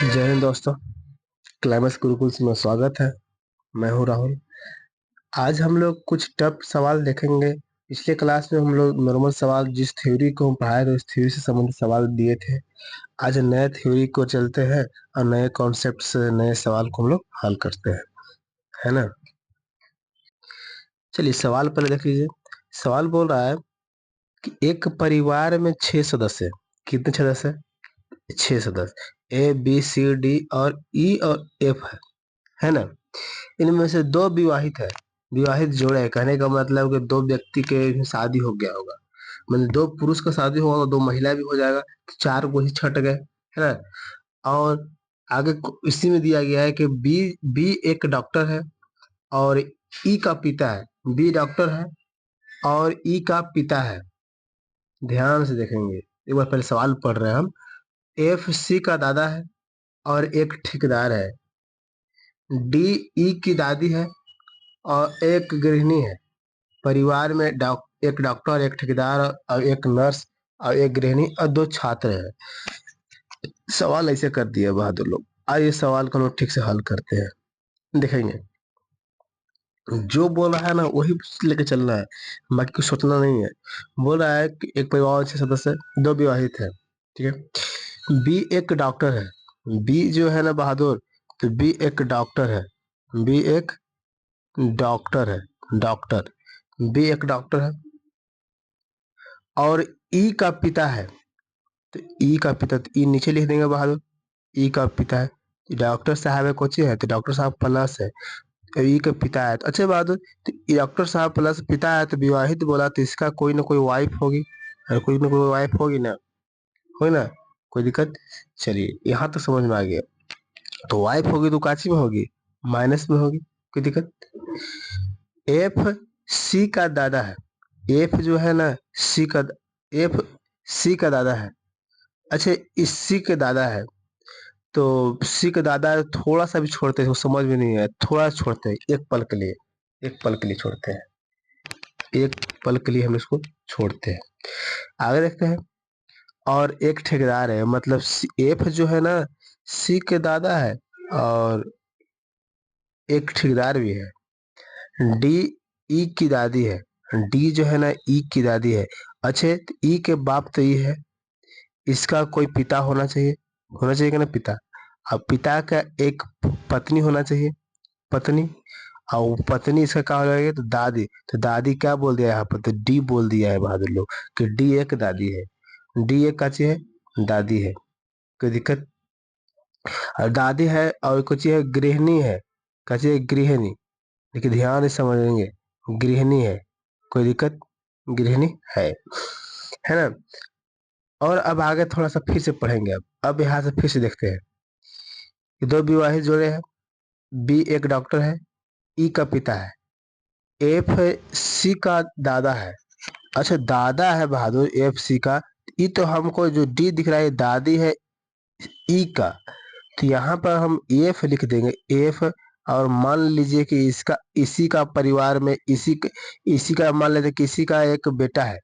जय हिंद दोस्तों। क्लाइमेक्स गुरुकुल में स्वागत है। मैं हूं राहुल। आज हम लोग कुछ टफ सवाल देखेंगे। पिछले क्लास में हम लोग नॉर्मल सवाल, जिस थ्योरी को हम पढ़ाए थे उस थ्योरी से संबंधित सवाल दिए थे। आज नए थ्योरी को चलते हैं और नए कॉन्सेप्ट से नए सवाल को हम लोग हल करते हैं, है ना। चलिए सवाल पहले देख लीजिए। सवाल बोल रहा है कि एक परिवार में 6 सदस्य हैं। कितने सदस्य हैं? 6 सदस्य। ए बी सी डी और ई और एफ है ना। इनमें से 2 विवाहित है। विवाहित जोड़े है, कहने का मतलब कि 2 व्यक्ति के शादी हो गया होगा। मतलब 2 पुरुष का शादी होगा, 2 महिला भी हो जाएगा, तो 4 वही छट गए, है ना। और आगे इसी में दिया गया है कि बी बी एक डॉक्टर है और ई का पिता है। बी डॉक्टर है और ई का पिता है। ध्यान से देखेंगे, एक बार पहले सवाल पढ़ रहे हैं हम। एफ सी का दादा है और एक ठेकेदार है। डी ई की दादी है और एक गृहिणी है। परिवार में एक डॉक्टर, एक ठेकेदार और एक नर्स और एक गृहिणी और 2 छात्र हैं। सवाल ऐसे कर दिया बहादुर लोग। आइए सवाल को हम लोग ठीक से हल करते हैं। देखेंगे जो बोल रहा है ना वही लेके चलना है, बाकी कुछ सोचना नहीं है। बोल रहा है कि एक परिवार में 6 सदस्य, 2 विवाहित है, ठीक है। बी एक डॉक्टर है। बी जो है ना बहादुर, तो बी एक डॉक्टर है। बी एक डॉक्टर है। डॉक्टर, बी एक डॉक्टर है और ई का पिता है। तो ई का पिता, तो ई नीचे लिख देंगे बहादुर। ई का पिता है, डॉक्टर साहब है, कोची है, तो डॉक्टर साहब प्लस है। तो ई का पिता है, तो अच्छे बहादुर। तो डॉक्टर साहब प्लस पिता है, तो विवाहित बोला, तो इसका कोई ना कोई वाइफ होगी, और कोई ना कोई वाइफ होगी ना, हो ना। कोई दिक्कत? चलिए यहाँ तो समझ में आ गया। तो वाइफ होगी तो काची में होगी? माइनस में होगी। कोई दिक्कत? एफ सी का दादा है। एफ जो है ना सी का, एफ सी का दादा है। अच्छा, इस सी के दादा है, तो सी के दादा थोड़ा सा भी छोड़ते हैं, वो समझ में नहीं है, थोड़ा छोड़ते हैं, एक पल के लिए, एक पल के लिए छोड़ते हैं, एक पल के लिए हम इसको छोड़ते हैं। आगे देखते हैं। और एक ठेकेदार है, मतलब एफ जो है ना सी के दादा है और एक ठेकेदार भी है। डी ई की दादी है। डी जो है ना ई की दादी है। अच्छे, तो ई के बाप तो ये है, इसका कोई पिता होना चाहिए, होना चाहिए कि ना पिता। अब पिता का एक पत्नी होना चाहिए, पत्नी। और पत्नी इसका क्या हो जाएगी? तो दादी। तो दादी क्या बोल दिया यहाँ पर? तो डी बोल दिया है बहादुर लोग कि डी एक दादी है। डी एक काची है? दादी है। कोई दिक्कत? और दादी है और कुछ है गृहिणी है। काची है? गृहिणी। देखिए ध्यान से समझेंगे, गृहिणी है। कोई दिक्कत? गृहिणी है ना। और अब आगे थोड़ा सा फिर से पढ़ेंगे। अब यहाँ से फिर से देखते हैं कि 2 विवाहित जोड़े हैं। बी एक डॉक्टर है, ई का पिता है, एफ सी का दादा है। अच्छा दादा है बहादुर एफ सी का। ई तो हमको जो डी दिख रहा है दादी है ई का, तो यहाँ पर हम एफ लिख देंगे, एफ। और मान लीजिए कि इसका, इसी का परिवार में, इसी का मान लेते हैं कि इसी का एक बेटा है,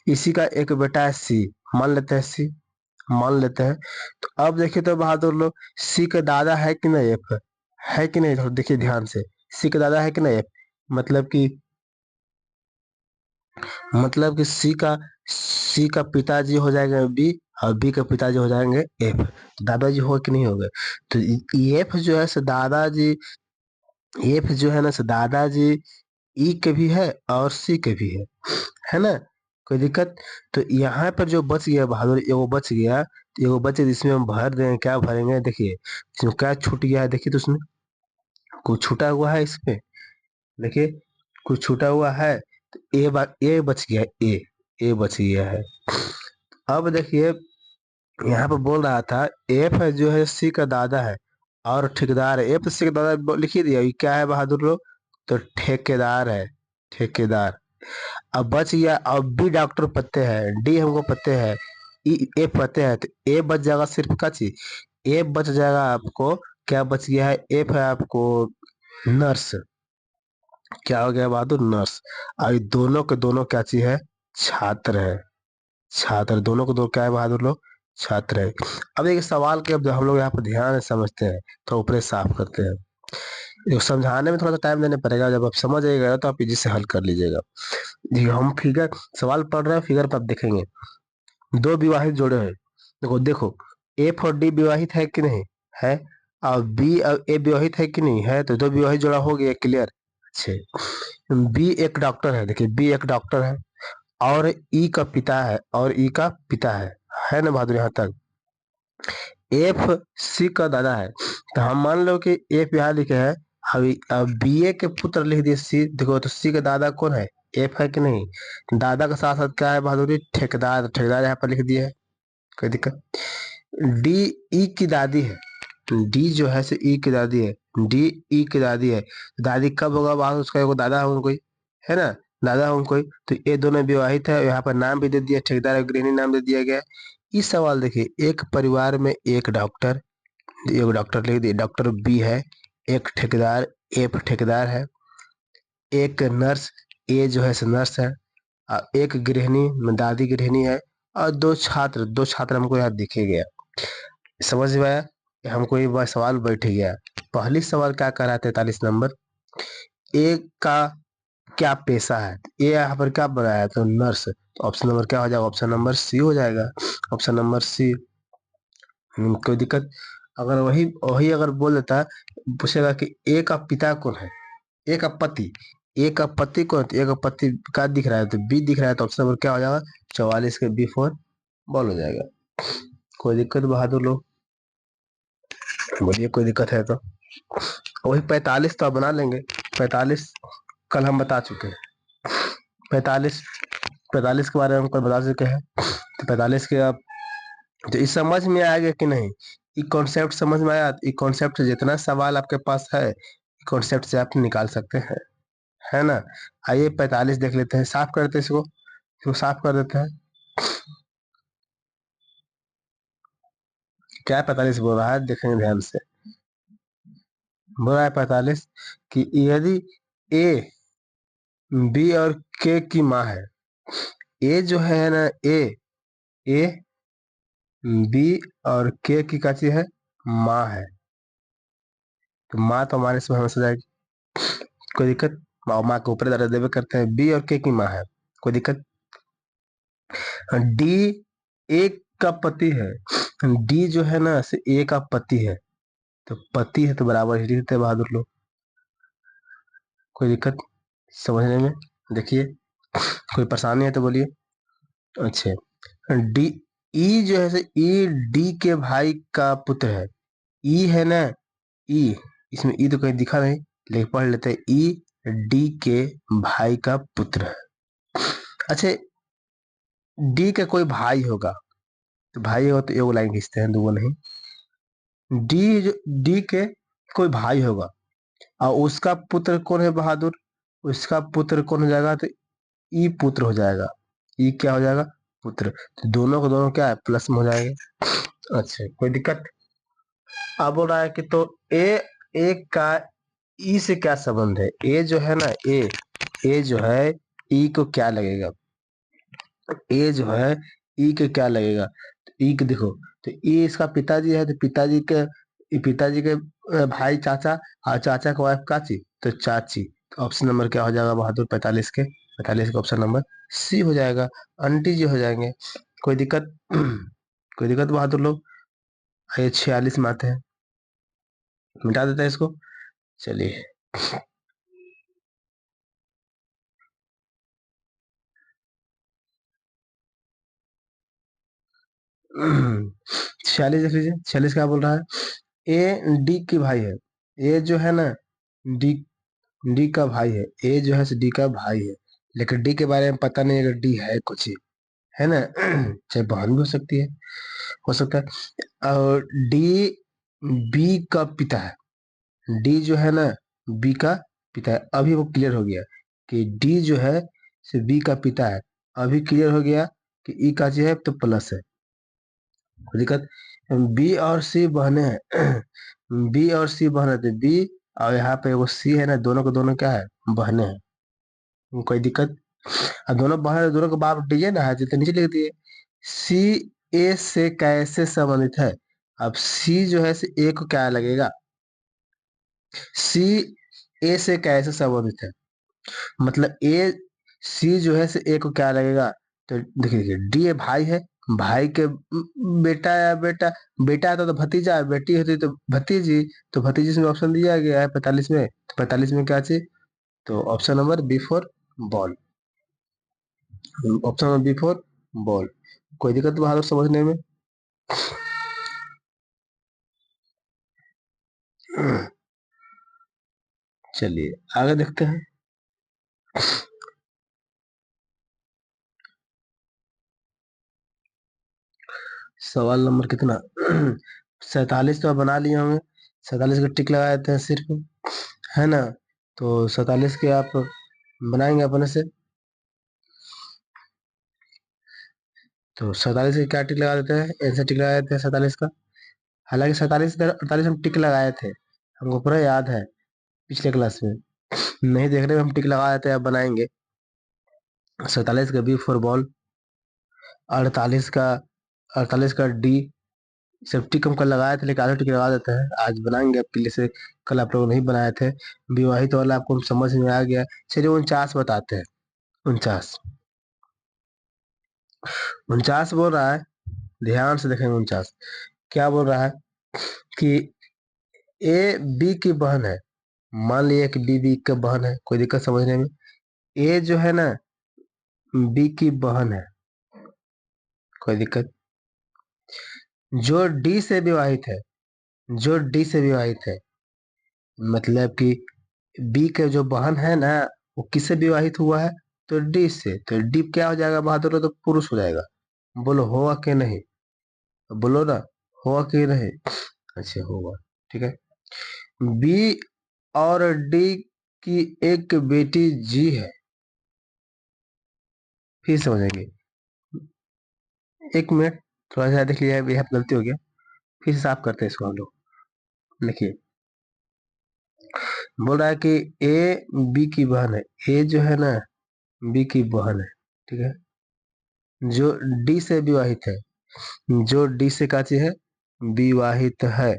इसी का एक बेटा है सी। मान लेते हैं सी, मान लेते हैं। तो अब देखिए तो बहादुर लोग, सी का दादा है कि नहीं एफ? है कि नहीं? थोड़ा देखिए ध्यान से, सी का दादा है कि नहीं एफ? मतलब कि, मतलब कि सी का पिताजी हो जाएंगे बी और बी का पिताजी हो जाएंगे एफ। तो दादाजी हो कि नहीं हो गए? तो एफ जो है सो दादाजी, एफ जो है ना सो दादाजी ई के भी है और सी के भी है ना। कोई दिक्कत? तो यहाँ पर जो बच गया बहादुर, एगो बच गया, तो एगो बचे जिसमें हम भर देंगे। क्या भरेंगे? देखिए इसमें क्या छूट गया है, देखिए तो उसमें कुछ छूटा हुआ है इसमें, देखिए कुछ छूटा हुआ है। तो ए बच गया, ए बच गया है। अब देखिए यहाँ पर बोल रहा था एफ जो है सी का दादा है और ठेकेदार है। एफ सी का दादा लिख ही दिया, ये क्या है बहादुर लोग? तो ठेकेदार है, ठेकेदार। अब बच गया, अब बी डॉक्टर पते हैं, डी हमको पते हैं, ए पते हैं, तो ए बच जाएगा सिर्फ का चीज, ए बच जाएगा आपको। क्या बच गया है? एफ है आपको नर्स। क्या हो गया बहादुर? नर्स। और ये दोनों के दोनों क्या चीज है? छात्र है। छात्र, दोनों को दो क्या है बहादुर लोग? छात्र है। अब एक सवाल के अब हम लोग यहाँ पर ध्यान से समझते हैं, तो ऊपर साफ करते हैं। देखो, समझाने में थोड़ा सा टाइम देना पड़ेगा, जब आप समझ आएगा तो आप इजी से हल कर लीजिएगा। जी, हम फिगर सवाल पढ़ रहे हैं, फिगर पर आप देखेंगे दो विवाहित जोड़े हैं। देखो देखो, एफ और डी विवाहित है कि नहीं है, और बी और ए विवाहित है कि नहीं है, तो दो विवाहित जोड़ा हो गया, क्लियर। अच्छे, बी एक डॉक्टर है, देखिए बी एक डॉक्टर है, और ई का पिता है, और ई का पिता है ना बहादुर यहाँ तक। एफ सी का दादा है, तो हम मान लो कि एफ यहाँ लिखे है, अब बी ए के पुत्र लिख दिए सी। देखो तो सी का दादा कौन है, एफ है कि नहीं। दादा के साथ साथ क्या है बहादुरी, ठेकेदार, ठेकेदार यहाँ पर लिख दिए है, कोई दिक्कत। डी ई की दादी है, डी जो है से ई की दादी है, डी ई की दादी है। दादी कब होगा बात, उसका एगो दादा है कोई, है ना, दादा है कोई। तो ये दोनों विवाहित है, यहाँ पर नाम भी दे दिया, ठेकेदार और गृहिणी नाम दे दिया गया। इस सवाल देखिए, एक परिवार में एक डॉक्टर, एक डॉक्टर लिख दिए, डॉक्टर बी है, एक ठेकेदार ए ठेकेदार है, एक नर्स ए जो है से नर्स है, और एक गृहिणी दादी गृहिणी है, और दो छात्र हमको यहाँ दिखे गया। समझ में आया, हमको ये सवाल बैठ गया। पहली सवाल क्या कर रहा है, 43 नंबर, ए का क्या पेशा है, ए यहाँ पर क्या बनाया है, तो नर्स। तो ऑप्शन नंबर क्या हो जाएगा, ऑप्शन नंबर सी हो जाएगा, ऑप्शन नंबर सी। कोई दिक्कत। अगर वही वही अगर बोल देता, पूछेगा कि ए का पिता कौन है, ए का पति, ए का पति कौन है, तो ए का पति का दिख रहा है, तो बी दिख रहा है, तो ऑप्शन नंबर क्या हो जाएगा, 44 के बी फोर बॉल हो जाएगा। कोई दिक्कत बहादुर लोग, बोलिए कोई दिक्कत है तो। वही 45 तो आप बना लेंगे, 45 कल हम बता चुके हैं, 45 45 के बारे में हम कल बता चुके हैं। तो 45 के आप, तो इस समझ में आएगा कि नहीं, ये कॉन्सेप्ट समझ में आया, ये कॉन्सेप्ट से जितना सवाल आपके पास है, कॉन्सेप्ट से आप निकाल सकते हैं, है ना। आइए 45 देख लेते हैं, साफ करते हैं इसको साफ कर देते हैं। क्या 45 बोल रहा है, देखेंगे ध्यान से। बोल रहा है 45 कि यदि ए बी और के की माँ है, ए जो है ना, ए बी और के की का चीज है, माँ है, तो माँ तो हमारे से हमेशा जाएगी, कोई दिक्कत। माँ के ऊपर दर्जा देवे करते हैं, बी और के की माँ है, कोई दिक्कत। डी एक का पति है, डी जो है ना से ए का पति है, तो पति है तो बराबर ही लिखते हैं बहादुर लोग, कोई दिक्कत समझने में। देखिए कोई परेशानी है तो बोलिए। अच्छा, डी ई जो है से ई डी के भाई का पुत्र है, ई है ना, ई, इसमें ई तो कहीं दिखा नहीं, लेकिन पढ़ लेते हैं, ई डी के भाई का पुत्र है। अच्छा, डी का कोई भाई होगा, तो भाई हो तो एक लाइन खींचते हैं, दो नहीं। डी जो डी के कोई भाई होगा, और उसका पुत्र कौन है बहादुर, उसका पुत्र कौन हो जाएगा, तो ई पुत्र हो जाएगा, ई क्या हो जाएगा, पुत्र। तो दोनों को दोनों क्या है, प्लस में हो जाएगा। अच्छा, कोई दिक्कत। अब बोल रहा है कि तो ए का ई से क्या संबंध है, ए जो है ना, ए जो है ई को क्या लगेगा, ए जो है ई के क्या लगेगा, तो ई के देखो, तो ई इसका पिताजी है, तो पिताजी के भाई चाचा, और चाचा का वाइफ काची, तो चाची। तो ऑप्शन नंबर क्या हो जाएगा बहादुर, 45 के, 45 का ऑप्शन नंबर सी हो जाएगा, आंटी जी हो जाएंगे। कोई दिक्कत कोई दिक्कत बहादुर लोग। आइए 46 में आते हैं, मिटा देते हैं इसको, चलिए। 46 देख लीजिए, 46 क्या बोल रहा है, ए डी की भाई है, ए जो है ना, डी डी का भाई है, ए जो है डी का भाई है, लेकिन डी के बारे में पता नहीं, अगर डी है कुछ ही, है ना, चाहे बहन भी हो सकती है, हो सकता है। और डी बी का पिता है, डी जो है ना बी का पिता है, अभी वो क्लियर हो गया कि डी जो है से बी का पिता है, अभी क्लियर हो गया कि ई का जो है तो प्लस है, कोई दिक्कत। बी और सी बहने हैं, बी और सी बहने थे, बी और यहाँ पे वो सी है ना, दोनों को दोनों क्या है, बहने हैं, कोई दिक्कत। और दोनों बहन, दोनों का बाप डी है ना, है तो नीचे लिख दिए, सी ए से कैसे संबंधित है? अब सी जो है से ए को क्या लगेगा? सी ए से कैसे संबंधित है? मतलब ए सी जो है से ए को क्या लगेगा? तो देखिए देखिए, डी ए भाई है, भाई के बेटा या बेटा, बेटा है तो भतीजा है, बेटी होती तो भतीजी, तो भतीजी में ऑप्शन दिया गया है 45 में, तो 45 में क्या चाहिए? तो option number B for ball, option number B for ball. कोई दिक्कत बहादुर समझने में? चलिए आगे देखते हैं। सवाल नंबर कितना? 47 तो आप बना लिए होंगे, 47 का टिक लगा देते हैं सिर्फ, है ना? तो 47 के आप बनाएंगे अपने से, तो 47 के क्या टिक लगा देते हैं? ऐसे टिक लगा देते हैं 47 का। हालांकि 47 हम टिक लगाए थे, हमको पूरा याद है पिछले क्लास में, नहीं देख रहे हम टिक लगा देते हैं, अब बनाएंगे। 47 का बी फॉर बॉल, 48 का, 48 का डी, सब टिक हम कल लगाए थे लेकिन आधा टिक लगा देते हैं, आज बनाएंगे आपके लिए से, कल आप लोग नहीं बनाए थे। विवाहित वाला आपको समझ में आ गया। चलिए 49 बताते हैं। 49, 49 बोल रहा है, ध्यान से देखेंगे 49 क्या बोल रहा है कि ए बी की बहन है। मान लिया कि बी बी की बहन है, कोई दिक्कत समझने में? ए जो है ना बी की बहन है, कोई दिक्कत? जो डी से विवाहित है, जो डी से विवाहित है, मतलब कि बी के जो बहन है ना, वो किससे विवाहित हुआ है? तो डी से। तो डी क्या हो जाएगा बहादुर? तो पुरुष हो जाएगा। बोलो होगा कि नहीं? बोलो ना, होगा कि नहीं? अच्छा होगा, ठीक है। बी और डी की एक बेटी जी है, फिर समझेंगे। एक मिनट, थोड़ा सा देख लिया, यहाँ पे गलती हो गया, फिर से साफ करते हैं इसको हम लोग। देखिए बोल रहा है कि ए बी की बहन है, ए जो है ना बी की बहन है, ठीक है, जो डी से विवाहित है, जो डी से का चीज है? विवाहित है,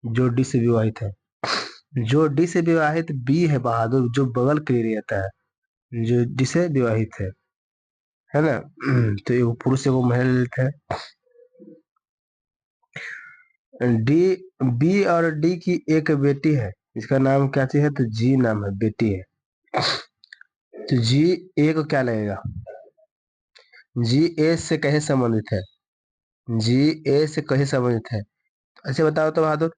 जो डी से विवाहित है, जो डी से विवाहित बी है बहादुर, जो बगल के लिए रहता है, जो डी से विवाहित है ना? तो एगो पुरुष एगो महिला लेते हैं। डी, बी और डी की एक बेटी है, इसका नाम क्या चीज है? तो जी नाम है, बेटी है। तो जी ए को क्या लगेगा? जी ए से कैसे संबंधित है? जी ए से कैसे संबंधित है? ऐसे बताओ तो बहादुर।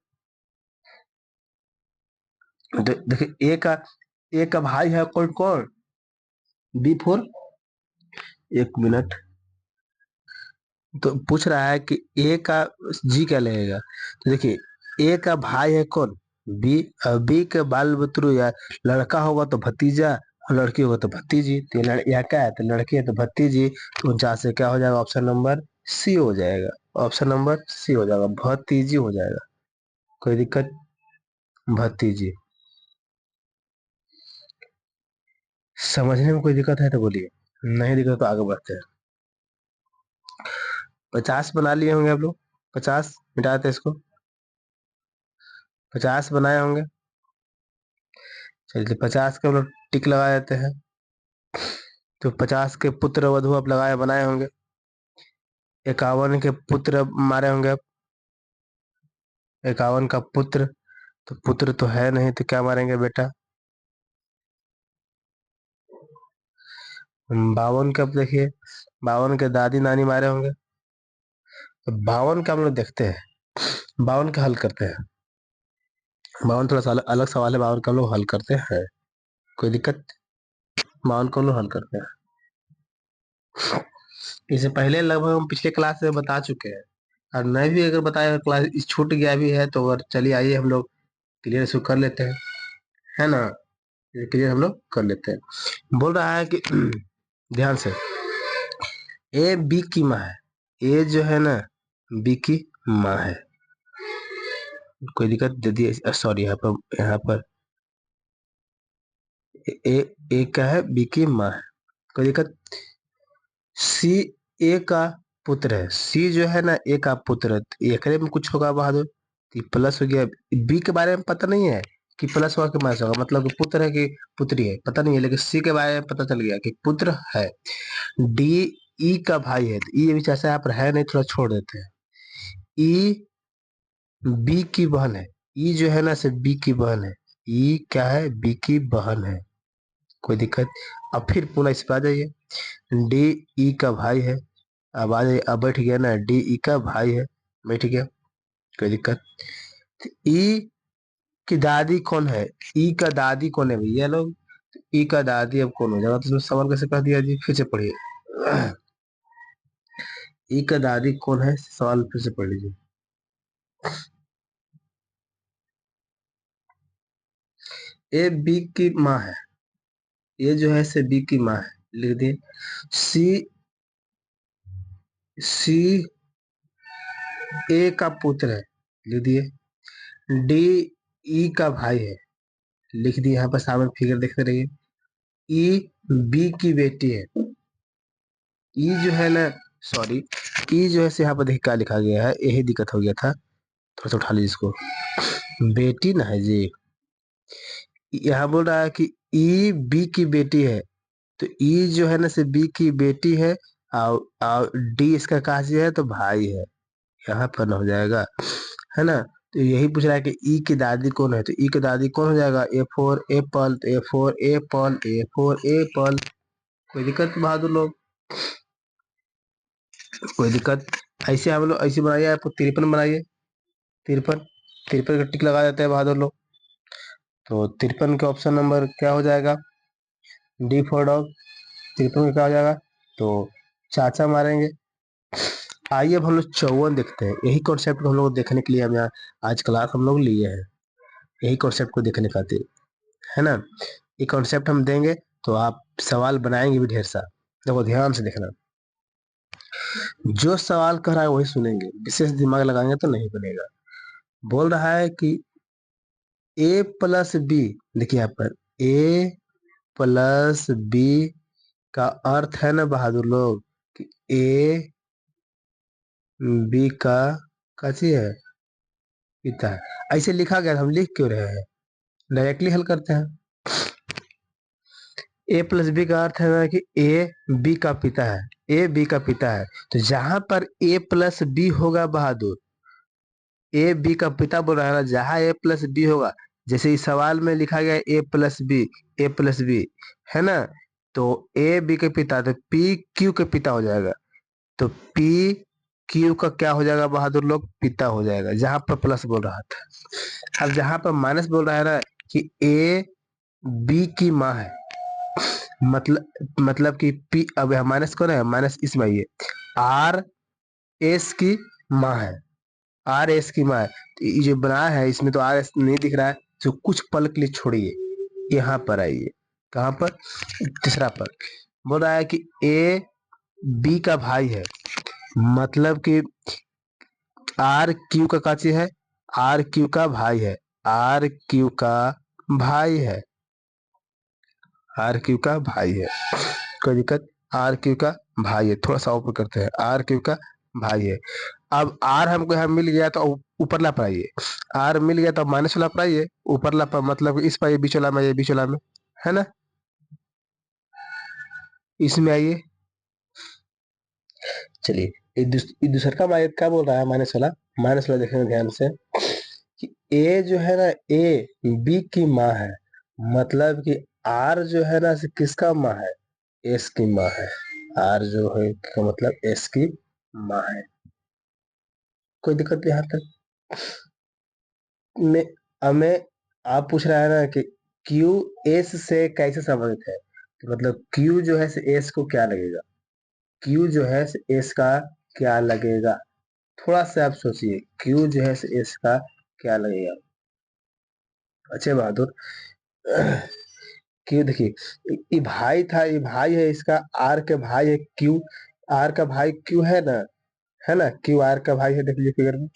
देखिए ए का भाई है कौन कौन? बी फोर, एक मिनट, तो पूछ रहा है कि ए का जी क्या लगेगा? तो देखिए ए का भाई है कौन? बी। बी के बाल बतरू, या लड़का होगा तो भतीजा, और लड़की होगा तो भतीजी, तो यहाँ क्या है? तो लड़की है तो भतीजी, तो 49 से क्या हो जाएगा? ऑप्शन नंबर सी हो जाएगा, ऑप्शन नंबर सी हो जाएगा, भतीजी हो जाएगा। कोई दिक्कत? भतीजी। समझने में कोई दिक्कत है तो बोलिए, नहीं दिक्कत तो आगे बढ़ते हैं। 50 बना लिए होंगे आप लोग, 50 मिटाते इसको, 50 बनाए होंगे। चलिए 50 के हम लोग टिक लगा देते हैं। तो 50 के पुत्र वधु आप लगाए बनाए होंगे। 51 के पुत्र मारे होंगे आप, 51 का पुत्र, तो पुत्र तो है नहीं तो क्या मारेंगे बेटा? 52 का देखिए, 52 के दादी नानी मारे होंगे। तो 52 का हम लोग देखते हैं, 52 का हल करते हैं। 52 थोड़ा सा अलग अलग सवाल है, 52 का हम लोग हल करते हैं, कोई दिक्कत? 52 को हम लोग हल करते हैं। इससे पहले लगभग हम पिछले क्लास में बता चुके हैं, और नहीं भी अगर बताया क्लास इस छूट गया भी है तो, अगर चलिए आइए हम लोग क्लियर इसको कर लेते हैं, है ना? ये क्लियर हम लोग कर लेते हैं। बोल रहा है कि ध्यान से, ए बी की माँ है, ए जो है ना बी की माँ है, कोई दिक्कत? यदि सॉरी यहाँ पर ए ए क्या है? बी की माँ है, कोई दिक्कत? सी ए का पुत्र है, सी जो है ना ए का पुत्र है, तो एकरे में कुछ होगा बहादुर, तो प्लस हो गया। बी के बारे में पता नहीं है कि प्लस होगा कि माइनस होगा, मतलब कि पुत्र है कि पुत्री है पता नहीं है, लेकिन सी के बारे में पता चल गया कि पुत्र है। डी ई का भाई है, तो ई भी ऐसा यहाँ पर है नहीं, थोड़ा छोड़ देते हैं। ई बी की बहन है, ई जो है ना से बी की बहन है, ई क्या है, बी की बहन है, कोई दिक्कत। अब फिर पुनः इस पर आ जाइए, डी ई का भाई है, अब आ जाइए, अब बैठ गया ना, डी ई का भाई है, बैठ गया, कोई दिक्कत। ई की दादी कौन है, ई का दादी कौन है भैया लोग, ई का दादी अब कौन हो जाएगा, तो इसमें सवाल कैसे कह दिया जी, फिर से पढ़िए। ई का दादी कौन है, सवाल फिर से पढ़ लीजिए। ए बी की माँ है, ये जो है से बी की माँ है, लिख दिए। सी सी ए का पुत्र है, लिख दिए। डी ई का भाई है, लिख दिए, यहाँ पर सामने फिगर देखते रहिए। ई बी की बेटी है, ई जो है ना, सॉरी, ई जो है से यहाँ पर देखिए क्या लिखा गया है, यही दिक्कत हो गया था, थोड़ा सा उठा लीजिए इसको, बेटी ना है जी, यहाँ बोल रहा है कि ई बी की बेटी है, तो ई जो है ना से बी की बेटी है, और डी इसका काजी है तो भाई है, यहाँ पर ना हो जाएगा, है ना। तो यही पूछ रहा है कि ई की दादी कौन है, तो ई की दादी कौन हो जाएगा, ए फोर एप्पल, तो A for apple, A for apple, कोई दिक्कत बहादुर लोग, कोई दिक्कत। ऐसे हम लोग ऐसे बनाइए, आपको 53 बनाइए, 53, 53 का टिक लगा देते हैं बहादुर लोग, तो 53 का ऑप्शन नंबर क्या हो जाएगा, डी फॉर डॉग, 53 का क्या हो जाएगा, तो चाचा मारेंगे। आइए अब हम लोग 54 देखते हैं, यही कॉन्सेप्ट को हम लोग देखने के लिए हम यहाँ आज क्लास हम लोग लिए हैं, यही कॉन्सेप्ट को देखने खातिर, है ना। ये कॉन्सेप्ट हम देंगे तो आप सवाल बनाएंगे भी ढेर सा, देखो ध्यान से देखना, जो सवाल कर रहा है वही सुनेंगे, विशेष दिमाग लगाएंगे तो नहीं बनेगा। बोल रहा है कि ए प्लस बी, देखिए यहाँ पर ए प्लस बी का अर्थ है ना बहादुर लोग कि ए बी का चीज है, पिता है, ऐसे लिखा गया, हम लिख क्यों रहे हैं, डायरेक्टली हल करते हैं। ए प्लस बी का अर्थ है ना कि ए बी का पिता है, ए बी का पिता है, तो जहां पर ए प्लस बी होगा बहादुर, ए बी का पिता बोल रहा है ना, जहां ए प्लस बी होगा, जैसे इस सवाल में लिखा गया ए प्लस बी, ए प्लस बी, है ना, तो ए बी के पिता, तो पी क्यू के पिता हो जाएगा, तो पी क्यू का क्या हो जाएगा बहादुर लोग, पिता हो जाएगा, जहां पर प्लस बोल रहा था। अब जहां पर माइनस बोल रहा है ना कि ए बी की माँ है, मतलब कि पी, अब यहाँ माइनस कौन है, माइनस इसमें ये आर एस की माँ है, आर एस की माँ है, तो ये जो बना है इसमें तो आर एस नहीं दिख रहा है, तो कुछ पल के लिए छोड़िए, यहाँ पर आइए, कहाँ पर, तीसरा पर, बोल रहा है कि ए बी का भाई है, मतलब कि आर क्यू का काची है, आर क्यू का भाई है, आर क्यू का भाई है, आर क्यू का भाई है, कोई दिक्कत, आर क्यू का भाई है, थोड़ा सा ऊपर करते हैं, आर क्यू का भाई है। अब आर हमको यहाँ मिल गया तो ऊपर ला पर आइए, आर मिल गया तो माइनस वाला पर आइए, ऊपर ला पर मतलब इस पर बीच वाला में, ये बीच वाला में, है ना, इसमें आइए। चलिए, ये दूसरा का माइनस क्या बोल रहा है, माइनस वाला देखने ध्यान से, कि ए जो है ना, ए बी की माँ है, मतलब कि आर जो है ना से किसका माँ है, एस की माँ है, आर जो है का मतलब एस की माँ है, कोई दिक्कत यहाँ तक में। हमें आप पूछ रहा है ना कि क्यू एस से कैसे संबंधित है, तो मतलब क्यू जो है से एस को क्या लगेगा, क्यू जो है से एस का क्या लगेगा, थोड़ा सा आप सोचिए, क्यू जो है से एस का क्या लगेगा, अच्छे बहादुर। क्यू देखिए, ये भाई था, ये भाई है इसका, आर के भाई है क्यू, आर का भाई क्यू है ना, क्यू आर का भाई है, देख लीजिए फिगर में,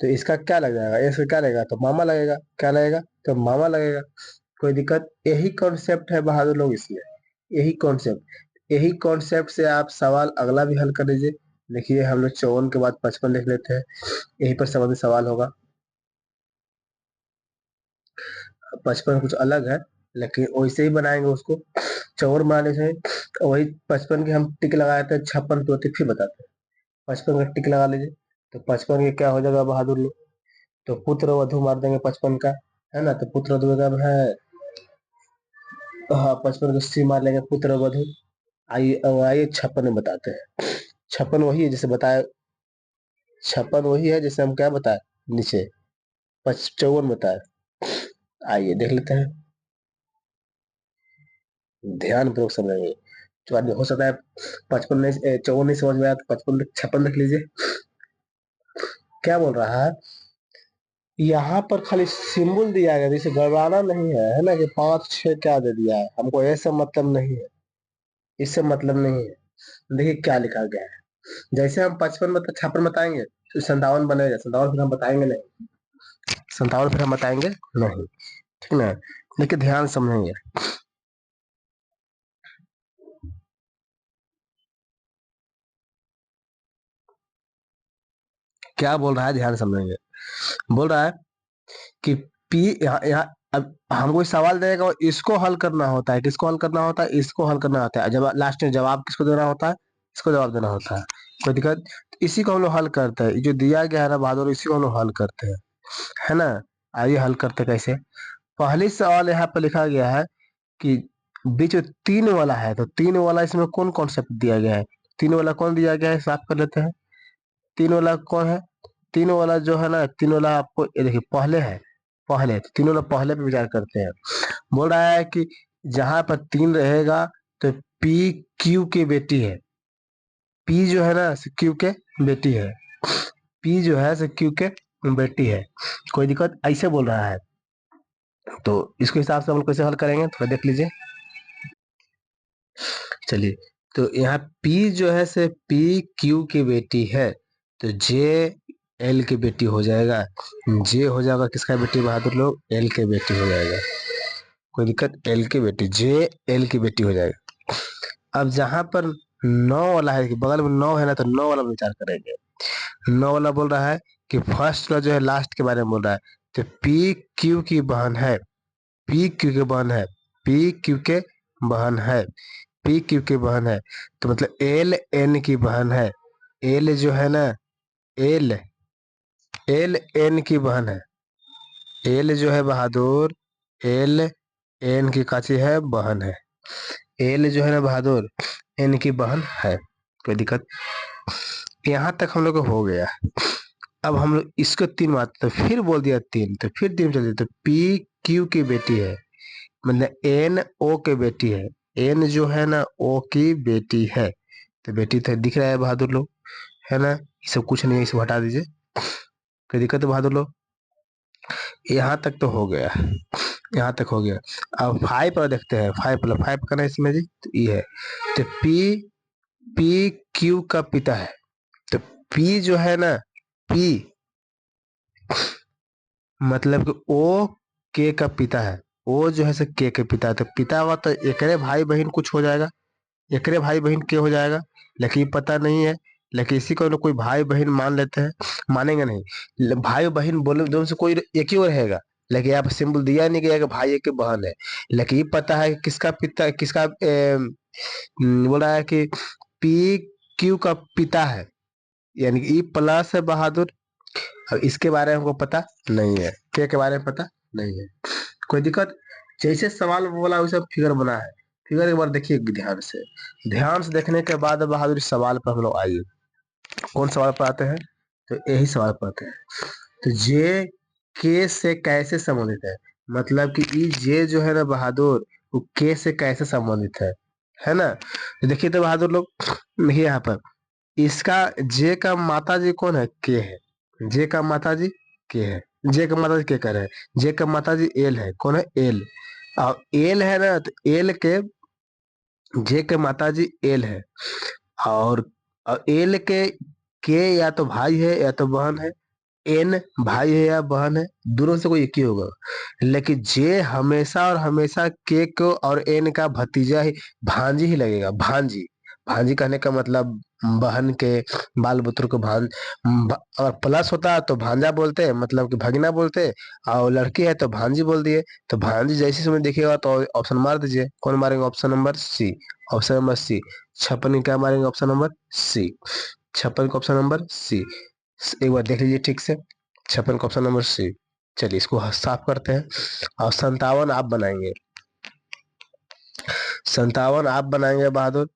तो इसका क्या लग जाएगा, एस का क्या लगेगा, तो मामा लगेगा, क्या लगेगा, तो मामा लगेगा, कोई दिक्कत। यही कॉन्सेप्ट है बहादुर लोग इसमें, यही कॉन्सेप्ट से आप सवाल अगला भी हल कर लीजिए, देखिए हम लोग 54 के बाद 55 लिख लेते हैं, यहीं पर संबंधित सवाल होगा। 55 कुछ अलग है, लेकिन वैसे ही बनाएंगे उसको। 54 बनाने से वही 55 के हम टिक लगाए थे, 56 तो फिर बताते हैं। 55 का टिक लगा लीजिए, तो 55 के क्या हो जाएगा बहादुर लोग, तो पुत्र वधु मार देंगे 55 का, है ना। तो पुत्र वधु का है, हाँ 55 को सी मार लेंगे, पुत्र वधु। आइए अब आइए 56 में बताते हैं। 56 वही है जैसे बताया, 56 वही है जैसे हम क्या बताए नीचे 54 बताए। आइए देख लेते हैं, ध्यान पूर्वक समझेंगे। जो आदमी हो सकता है 55 नहीं 54 नहीं समझ में आया तो 55 56 देख लीजिए। क्या बोल रहा है, यहाँ पर खाली सिंबल दिया गया, जैसे गड़बड़ाना नहीं है ना, कि 5 6 क्या दे दिया है, हमको ऐसा मतलब नहीं है, इससे मतलब नहीं है। देखिए क्या लिखा गया है, जैसे हम 55 मतलब 56 बताएंगे तो 57 बनेगा, 57 फिर हम बताएंगे नहीं, 57 फिर हम बताएंगे नहीं, ठीक ना। देखिए ध्यान समझेंगे, क्या बोल रहा है ध्यान समझेंगे। बोल रहा है कि पी यहाँ यहाँ अब हमको इस सवाल देगा और इसको हल करना होता है, किसको हल करना होता है, इसको हल करना होता है, जब लास्ट में जवाब किसको देना होता है, इसको जवाब देना होता है। कोई दिक्कत, इसी को हम लोग हल करते हैं, जो दिया गया है ना बहादुर, इसी को हम लोग हल करते हैं, है ना। आइए हल करते कैसे। पहली सवाल यहाँ पे लिखा गया है कि बीच में 3 वाला है, तो 3 वाला इसमें कौन कॉन्सेप्ट दिया गया है, 3 वाला कौन दिया गया है साफ कर लेते हैं। 3 वाला कौन है, 3 वाला जो है ना, 3 वाला आपको ये देखिए पहले है, पहले तो 3 वाला पहले पे विचार करते हैं। बोल रहा है कि जहां पर 3 रहेगा तो पी क्यू की बेटी है, पी जो है ना क्यू के बेटी है, पी जो है क्यू के बेटी है। कोई दिक्कत, ऐसे बोल रहा है, तो इसके हिसाब से हम लोग कैसे हल करेंगे थोड़ा देख लीजिए। चलिए, तो यहाँ P जो है से P Q की बेटी है, तो J L की बेटी हो जाएगा। J हो जाएगा किसका बेटी बहादुर लोग, L के बेटी हो जाएगा। कोई दिक्कत, L की बेटी, J L की बेटी हो जाएगा। अब जहां पर 9 वाला है कि बगल में 9 है ना, तो 9 वाला विचार करेंगे। 9 वाला बोल रहा है कि फर्स्ट का जो है लास्ट के बारे में बोल रहा है, तो P Q की बहन है, P Q की बहन है, P Q के बहन है, पी क्यू की बहन है, तो मतलब एल एन की बहन है। एल जो है ना, एल एल एन की बहन है, एल जो है बहादुर, एल एन की काची है बहन है, एल जो है ना बहादुर एन की बहन है। कोई दिक्कत, यहाँ तक हम लोग को हो गया। अब हम लोग इसको 3 बात तो फिर बोल दिया 3, तो फिर 3 चल तो पी क्यू की बेटी है, मतलब एन ओ की बेटी है, एन जो है ना ओ की बेटी है, तो बेटी तो दिख रहा है बहादुर लोग, है ना। ये सब कुछ नहीं है, इसे हटा दीजिए, कोई दिक्कत है बहादुर लोग। यहाँ तक तो हो गया, यहाँ तक हो गया। अब 5 पर देखते हैं, 5 प्लस 5 करना है इसमें जी, तो ये है, तो पी पी क्यू का पिता है, तो पी जो है ना, पी मतलब कि ओ के का पिता है, ओ जो है से के पिता है, तो पिता हुआ तो एकरे भाई बहन कुछ हो जाएगा, एकरे भाई बहन के हो जाएगा, लेकिन ये पता नहीं है। लेकिन इसी को लोग कोई भाई बहन मान लेते हैं, मानेंगे नहीं। भाई बहन बोले दोनों से कोई एक ही और रहेगा, लेकिन यहाँ पर सिंबल दिया नहीं गया कि भाई एक बहन है, लेकिन ये पता है कि किसका पिता किसका बोल रहा है कि पी क्यू का पिता है, यानी कि ई प्लस है बहादुर। अब इसके बारे में हमको पता नहीं है, के बारे में पता नहीं है। कोई दिक्कत, जैसे सवाल बोला वैसे फिगर बना है, फिगर एक बार देखिए ध्यान से, ध्यान से देखने के बाद बहादुर सवाल पर हम लोग आइए। कौन सवाल पर आते हैं, तो यही सवाल पर आते हैं। तो जे के से कैसे संबंधित है, मतलब कि ये जे जो है ना बहादुर, वो के से कैसे संबंधित है ना। तो देखिए तो बहादुर लोग, देखिए यहाँ पर इसका जे का माता जी कौन है, के है, जे का माता जी के है, जे का माता जी के कर है, जे का माता जी एल है, कौन है एल, और एल है ना, तो एल के जे के माता जी एल है, और एल के या तो भाई है या तो बहन है, एन भाई है या बहन है, दोनों से कोई एक ही होगा। लेकिन जे हमेशा और हमेशा के को और एन का भतीजा ही भांजी ही लगेगा, भांजी, भांजी कहने का मतलब बहन के बाल बुत्र को और प्लस होता है तो भांजा बोलते हैं, मतलब कि भगना बोलते हैं। और लड़की है तो भांजी बोल दिए। तो भांजी जैसे समय देखिएगा तो ऑप्शन मार दीजिए। कौन मारेंगे? Option number C. Option number C. 56 में क्या मारेंगे? Option number C. 56 का ऑप्शन नंबर सी। एक बार देख लीजिए ठीक से। 56 का ऑप्शन नंबर सी। चलिए इसको साफ करते हैं। और 57 आप बनाएंगे। 57 आप बनाएंगे बहादुर।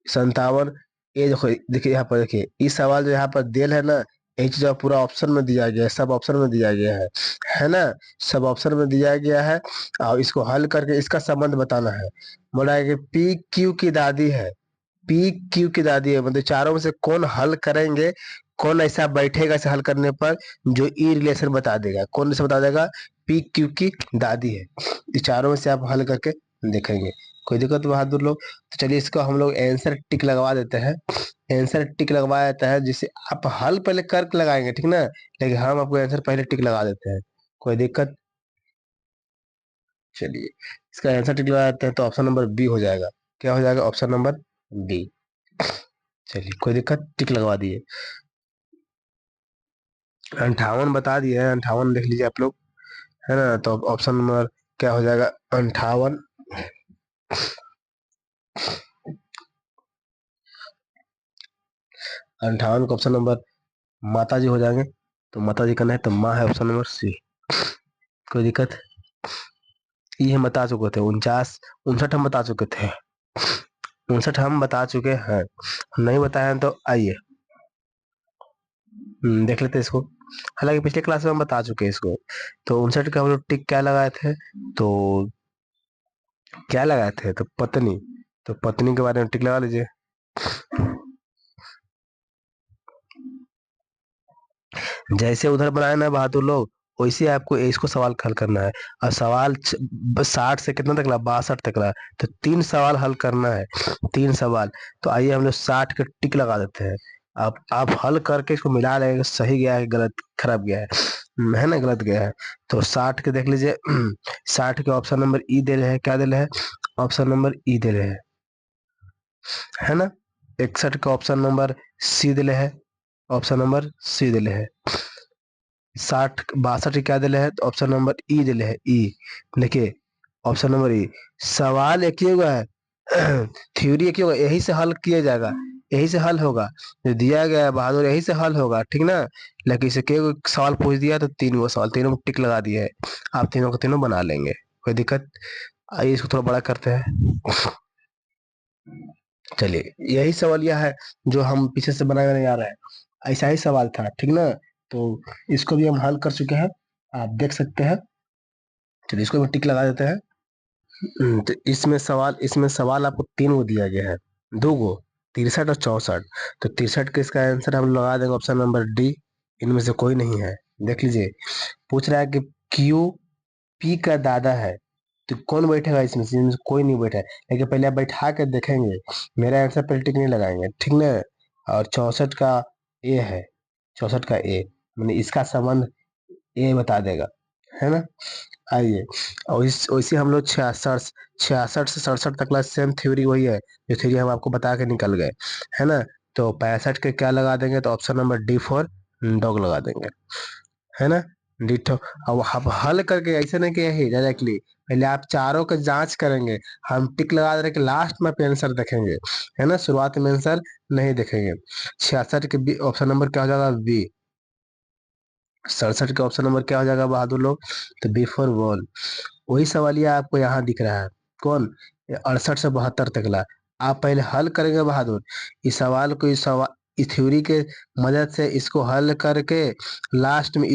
57। ये देखो, देखिए यहाँ पर, देखिए इस सवाल जो यहाँ पर देल है ना, ये चीज पूरा ऑप्शन में दिया गया है, सब ऑप्शन में दिया गया है ना? सब ऑप्शन में दिया गया है। और इसको हल करके इसका संबंध बताना है। बोला है कि पी क्यू की दादी है। पी क्यू की दादी है, मतलब चारों में से कौन हल करेंगे? कौन ऐसा बैठेगा इसे हल करने पर जो ई रिलेशन बता देगा? कौन ऐसा बता देगा? पी क्यू की दादी है। इस चारों में से आप हल करके देखेंगे। कोई दिक्कत बहादुर लोग? तो चलिए इसको हम लोग आंसर टिक लगवा देते हैं। आंसर टिक लगवाया जाता है जिसे आप हल पहले करके लगाएंगे, ठीक ना? लेकिन हम आपको आंसर पहले टिक लगा देते हैं। कोई दिक्कत? चलिए इसका आंसर टिक लगा देते हैं तो ऑप्शन नंबर बी हो जाएगा। क्या हो जाएगा? Option number B. चलिए कोई दिक्कत? टिक लगवा दिए। 58 बता दिए हैं, 58 देख लीजिए आप लोग, है ना? तो ऑप्शन नंबर क्या हो जाएगा? 58। 58 का ऑप्शन नंबर माता जी हो जाएंगे। तो माता जी करना है तो माँ है, ऑप्शन नंबर सी। कोई दिक्कत? ये हम बता चुके थे। 59 हम बता चुके थे। 59 हम बता चुके हैं। नहीं बताए हैं तो आइए देख लेते हैं इसको। हालांकि पिछले क्लास में हम बता चुके हैं इसको। तो 59 का हम लोग टिक क्या लगाए थे? तो क्या लगाए थे? तो पत्नी। तो पत्नी के बारे में टिक लगा लीजिए। जैसे उधर बनाए ना बहादुर लोग, वैसे आपको इसको सवाल हल करना है। और सवाल 60 से कितना तक ला? 62 तक ला। तो 3 सवाल हल करना है। 3 सवाल। तो आइए हम लोग 60 के टिक लगा देते हैं। आप हल करके इसको मिला लेंगे, सही गया है गलत खराब गया है ना? गलत गया है। तो 60 के देख लीजिए। 60 के ऑप्शन नंबर ई दे रहे हैं। क्या दे रहे हैं? ऑप्शन नंबर ई दे रहे हैं, है ना? 61 का ऑप्शन नंबर सी दे रहे हैं। ऑप्शन नंबर सी दे रहे हैं। 62 क्या दिले है? तो ऑप्शन नंबर ई दिले है, ई। देखिए ऑप्शन नंबर ई। सवाल एक ही होगा है। थ्योरी एक ही होगा, यही से हल किया जाएगा। यही से हल होगा जो दिया गया है बहादुर, यही से हल होगा, ठीक ना? लेकिन इसे के सवाल पूछ दिया तो 3 गो सवाल, तीनों को टिक लगा दिया है। आप तीनों को तीनों बना लेंगे। कोई दिक्कत? आइए इसको थोड़ा बड़ा करते हैं। चलिए यही सवाल यह है जो हम पीछे से बनाए नहीं आ रहे हैं। ऐसा ही सवाल था, ठीक ना? तो इसको भी हम हल कर चुके हैं, आप देख सकते हैं। चलिए इसको भी टिक लगा देते हैं। तो इसमें सवाल आपको 3 गो दिया गया है। 2 गो, 63 और 64। तो 63 के इसका आंसर हम लगा देंगे ऑप्शन नंबर डी। इनमें से कोई नहीं है। देख लीजिए, पूछ रहा है कि क्यू पी का दादा है। तो कौन बैठेगा इसमें से? इनमें से कोई नहीं बैठा है। लेकिन पहले आप बैठा के देखेंगे। मेरा आंसर पर टिक नहीं लगाएंगे, ठीक ना? और 64 का ए है। 64 का ए, मैंने इसका संबंध ए बता देगा, है ना? आइए, और इस वैसे हम लोग 66 से 67 तक सेम थ्योरी वही है जो थ्योरी हम आपको बता के निकल गए, है ना? तो 65 के क्या लगा देंगे? तो option number D for dog लगा देंगे, है ना? डिठो। अब आप हल करके ऐसे नहीं कि यही डायरेक्टली, पहले आप चारों का जांच करेंगे। हम टिक लगा दे रहे कि लास्ट में पे आंसर देखेंगे, है ना? शुरुआत में आंसर नहीं देखेंगे। 66 के बी ऑप्शन नंबर क्या हो जाएगा? बी। 67 के ऑप्शन नंबर क्या हो जाएगा बहादुर लोग? तो बी फॉर बॉल। वही सवालिया आपको यहाँ दिख रहा है। कौन? 68 से 72 तक ला। आप पहले हल करेंगे बहादुर। इस सवाल को, इस थ्योरी के मदद से इसको हल करके लास्ट में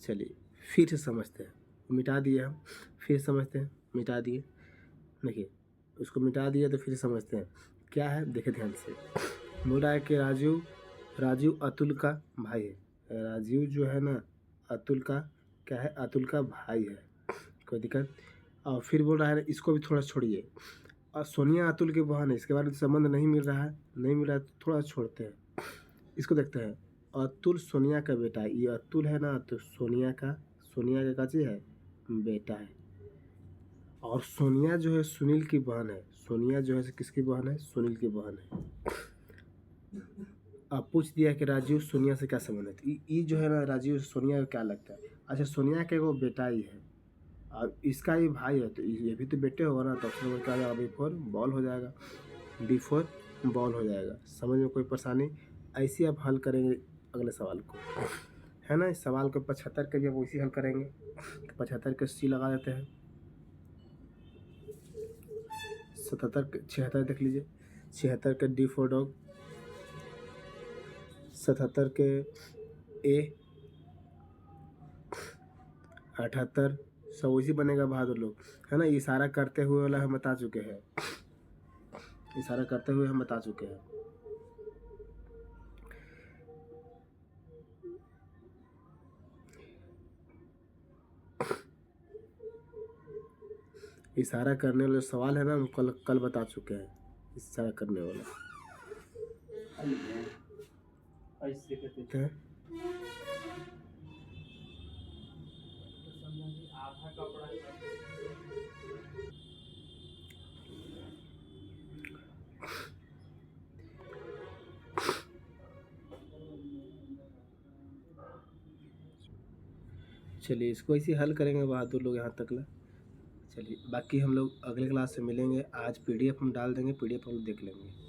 चलिए फिर से समझते हैं, मिटा दिए हम, फिर समझते हैं, मिटा दिए, देखिए उसको मिटा दिया तो फिर समझते हैं क्या है। देखिए ध्यान से, बोल रहा है कि राजू अतुल का भाई है। राजीव जो है ना अतुल का क्या है, अतुल का भाई है, कोई दिक्कत। और फिर बोल रहा है इसको भी थोड़ा छोड़िए, और सोनिया अतुल की बहन है, इसके बारे में संबंध नहीं मिल रहा है, नहीं मिल रहा है तो थोड़ा छोड़ते हैं, इसको देखते हैं। अतुल सोनिया का बेटा है, ये अतुल है ना तो सोनिया का काची है, बेटा है। और सोनिया जो है सुनील की बहन है, सोनिया जो है किसकी बहन है, सुनील की बहन है। अब पूछ दिया कि राजीव सोनिया से क्या संबंध है, तो ये जो है ना राजीव सोनिया का क्या लगता है। अच्छा सोनिया का वो बेटा ही है, अब इसका ही भाई है, तो ये भी तो बेटे होगा ना, तो ऑप्शन नंबर क्या आ जाएगा, बिफोर बॉल हो जाएगा, बिफोर बॉल हो जाएगा। समझ में कोई परेशानी, ऐसे आप हल करेंगे अगले सवाल को, है ना। इस सवाल को 75 के भी हम उसी हल करेंगे, 75 के सी लगा देते हैं, 76 देख लीजिए, 76 के डी फॉर डॉग, 77 के ए, 78 सब उसी बनेगा बहादुर लोग, है ना। इशारा करते हुए वाला हम बता चुके हैं, इशारा करते हुए हम बता चुके हैं। इशारा करने वाला सवाल है ना, हम कल बता चुके हैं, इशारा करने वाला है। चलिए इसको इसी हल करेंगे बहादुर लोग यहाँ तक ला। चलिए बाकी हम लोग अगले क्लास से मिलेंगे, आज पीडीएफ हम डाल देंगे, पीडीएफ हम लोग देख लेंगे।